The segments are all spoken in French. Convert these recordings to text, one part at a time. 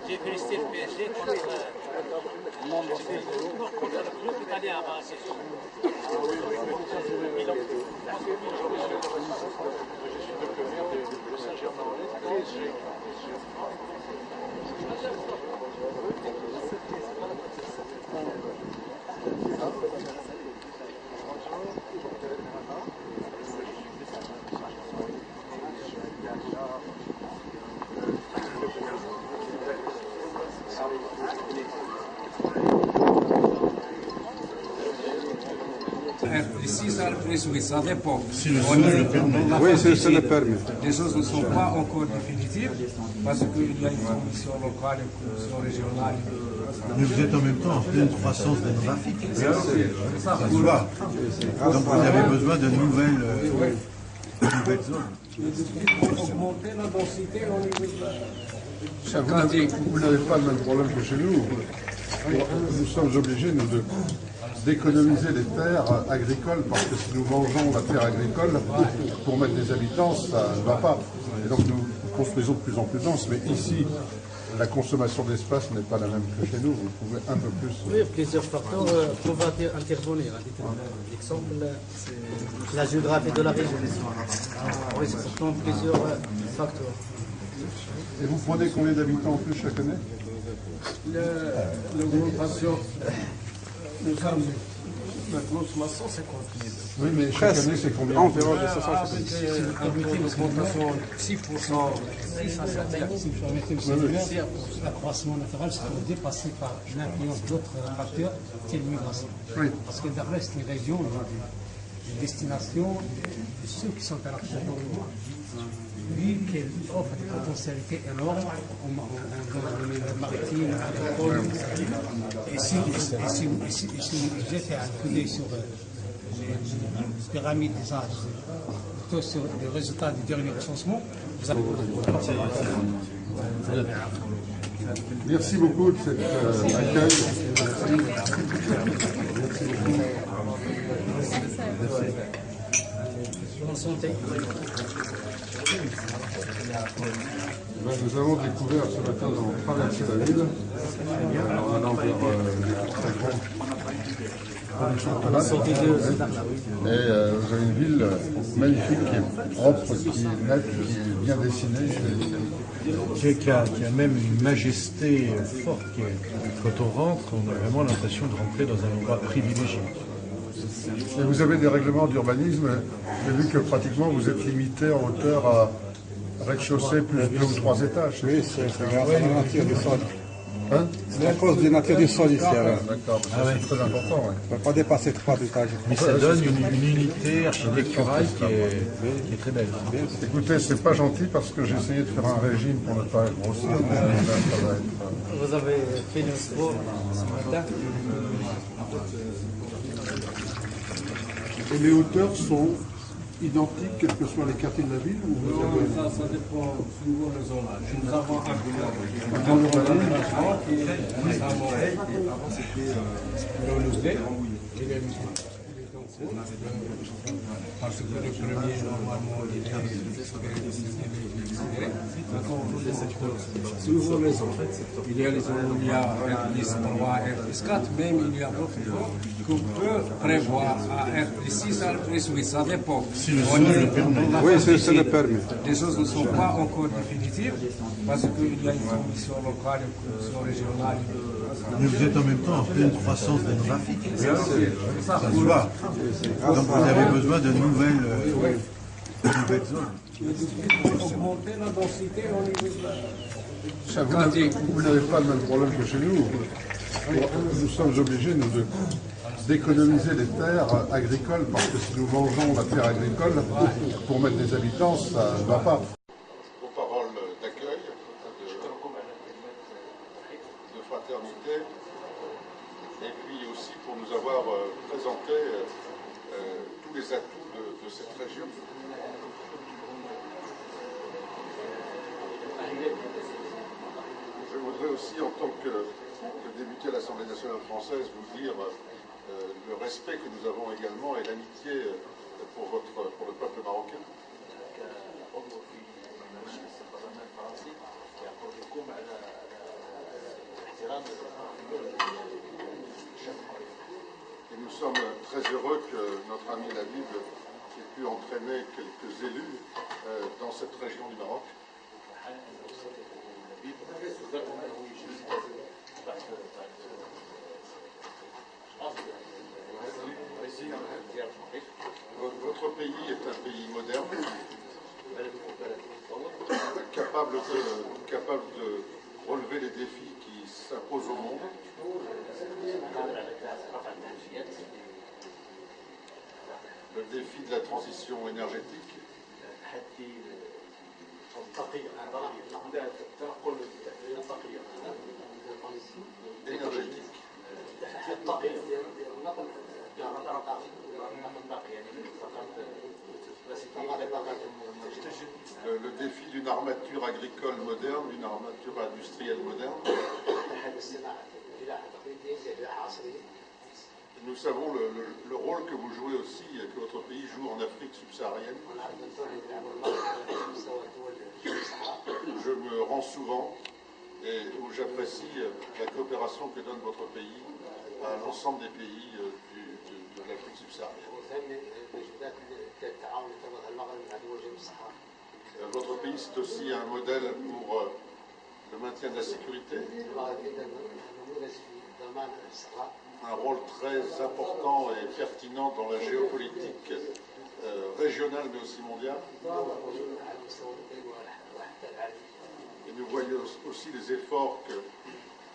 J'ai félicité le PSG contre le club italien avant. Ici, ça le ça dépend. Oui, c'est le permis. Les choses ne sont pas encore définitives parce qu'il y a une commission locale, une commission régionale. Mais vous êtes en même temps en pleine croissance démographique. Ça se voit. Donc vous avez besoin de nouvelles zones. Augmenter la densité au niveau de la... Vous n'avez pas le même problème que chez nous. Nous sommes obligés, nous, d'économiser les terres agricoles, parce que si nous mangeons la terre agricole pour mettre des habitants, ça ne va pas. Et donc nous construisons de plus en plus dense. Mais ici, la consommation d'espace n'est pas la même que chez nous. Vous pouvez un peu plus... Oui, plusieurs facteurs peuvent intervenir. L'exemple, c'est la géographie de la région. Oui, c'est pourtant plusieurs facteurs. Et vous prenez combien d'habitants en plus chaque année? L'augmentation, nous sommes maintenant sur 150 000. Oui, mais chaque année, c'est combien? Environ de 150 000. Avec une augmentation de 6%, 6 à 7%. L'accroissement naturel, c'est dépassé par l'influence d'autres facteurs, tels l'immigration. Oui. Parce que dans le reste des régions, on a des destinations de ceux qui sont à la territoire. Vu qu'elle offre des potentialités énormes dans le domaine maritime, agricole. Et si j'ai fait un coup d'œil sur les pyramides des âges, plutôt sur les résultats du dernier recensement, vous avez... Merci beaucoup de cet accueil. Bonne santé. Nous avons découvert ce matin, nous avons traversé la ville, en allant vers les et vous avez une ville magnifique, qui est propre, qui est nette, qui est bien dessinée. Qui a même une majesté forte. Quand on rentre, on a vraiment l'impression de rentrer dans un endroit privilégié. Et vous avez des règlements d'urbanisme, j'ai vu que pratiquement vous êtes limité en hauteur à rez-de-chaussée plus 2 ou 3 étages. Oui, c'est grâce à la nature du sol. Hein? C'est à cause de la nature du sol ici. D'accord, c'est très important. Ouais. On ne peut pas dépasser 3 étages. Mais ça donne une unité architecturale qui est très belle. Écoutez, c'est pas gentil parce que j'ai essayé de faire un régime pour ne pas grossir. Vous avez fait le sport ce matin? Et les hauteurs sont identiques, quels que soient les quartiers de la ville, ou vous avez... Ça dépend suivant le zonage. Nous avons un boulot Dans l'urbanisme, qui est récemment relevé. Parce que le premier, normalement, il est suivant les zones. Il y a les zones où il y a R+3, R+4, même il y a d'autres zones qu'on peut prévoir à R+6, à R+8, ça dépend. oui, c'est le permis. Les choses ne sont pas encore définitives parce qu'il y a une commission locale, une commission régionale. Mais vous êtes en même temps en pleine croissance démographique. Ça se voit. Donc vous avez besoin de nouvelles zones. Augmenter la densité au niveau de la... Vous n'avez pas le même problème que chez nous. Nous sommes obligés, nous, d'économiser les terres agricoles, parce que si nous mangeons la terre agricole pour mettre des habitants, ça ne va pas. Vos paroles d'accueil, de fraternité, et puis aussi pour nous avoir présenté tous les atouts de cette région. voudrais aussi, en tant que député à l'Assemblée nationale française, vous dire le respect que nous avons également et l'amitié pour le peuple marocain. Et nous sommes très heureux que notre ami Labib ait pu entraîner quelques élus dans cette région du Maroc. Votre pays est un pays moderne, capable de relever les défis qui s'imposent au monde. Le défi de la transition énergétique, le défi d'une armature agricole moderne, d'une armature industrielle moderne. Nous savons le rôle que vous jouez aussi, que votre pays joue en Afrique subsaharienne. Je me rends souvent et où j'apprécie la coopération que donne votre pays à l'ensemble des pays de l'Afrique subsaharienne. Votre pays, c'est aussi un modèle pour le maintien de la sécurité. Un rôle très important et pertinent dans la géopolitique régionale mais aussi mondiale. Et nous voyons aussi les efforts que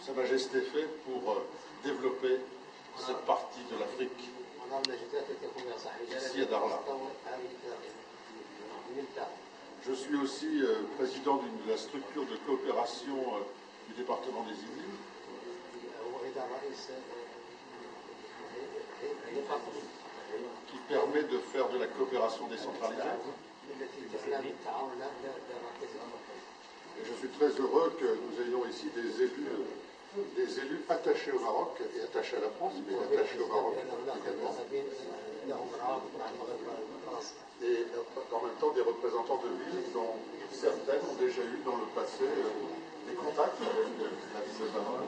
Sa Majesté fait pour développer cette partie de l'Afrique, ici à Dakhla. Je suis aussi président de la structure de coopération du département des Yvelines, qui permet de faire de la coopération décentralisée. Et je suis très heureux que nous ayons ici des élus attachés au Maroc et attachés à la France, mais attachés au Maroc également. Et en même temps des représentants de villes dont certaines ont déjà eu dans le passé des contacts avec la ville de Dakhla.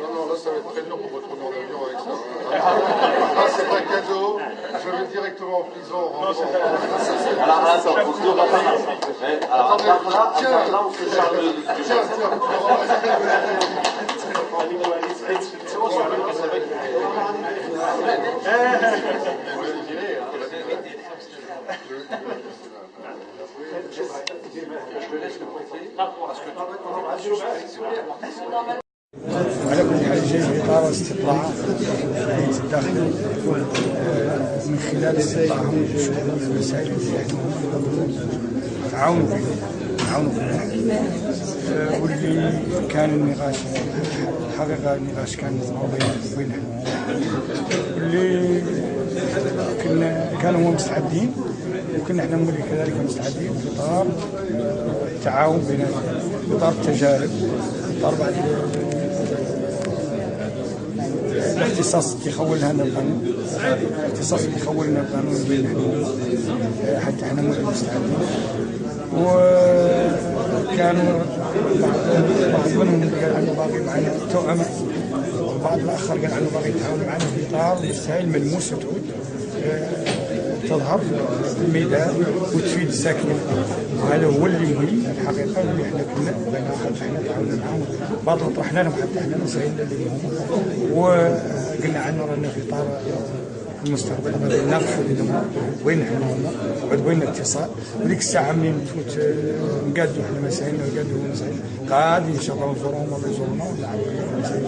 Non, là ça va être très dur pour retourner en avion avec ça. Là c'est un cadeau, je vais directement en prison. Alors là, ça on se doit pas. Alors là, on se charge de... على كل حال جاي بإطار استطلاع الداخل من خلال استطلاعهم يشوفون المسائل اللي احنا نتعاونوا فيها واللي كان النقاش الحقيقة النقاش كان بيننا واللي كانوا هم مستعدين وكنا احنا كذلك مستعدين في اطار التعاون بيننا في اطار التجارب في اطار بعد الاختصاص اللي خول لنا القانون الاختصاص اللي خول لنا القانون بين حتى احنا مستعدين وكانوا بعض منهم قال عنه باقي معنا توأمة والبعض الاخر قال عنه باقي يتعاون معنا في اطار مسائل ملموسه تعود تظهر في الميدان وتفيد الساكنين وهذا هو اللي مهم الحقيقه اللي احنا كنا حتى احنا تعاوننا معهم بعض طرحنا لهم حتى احنا مسائلنا اللي هم وقلنا عنه رانا في اطار المستقبل غادي نناقشوا بينهم وين احنا وعد بيننا اتصال وديك الساعه منين تفوت نقادوا احنا مسائلنا ونقادوا مسائل غادي ان شاء الله نزورهم ولا يزورونا ونلعبوا مسائل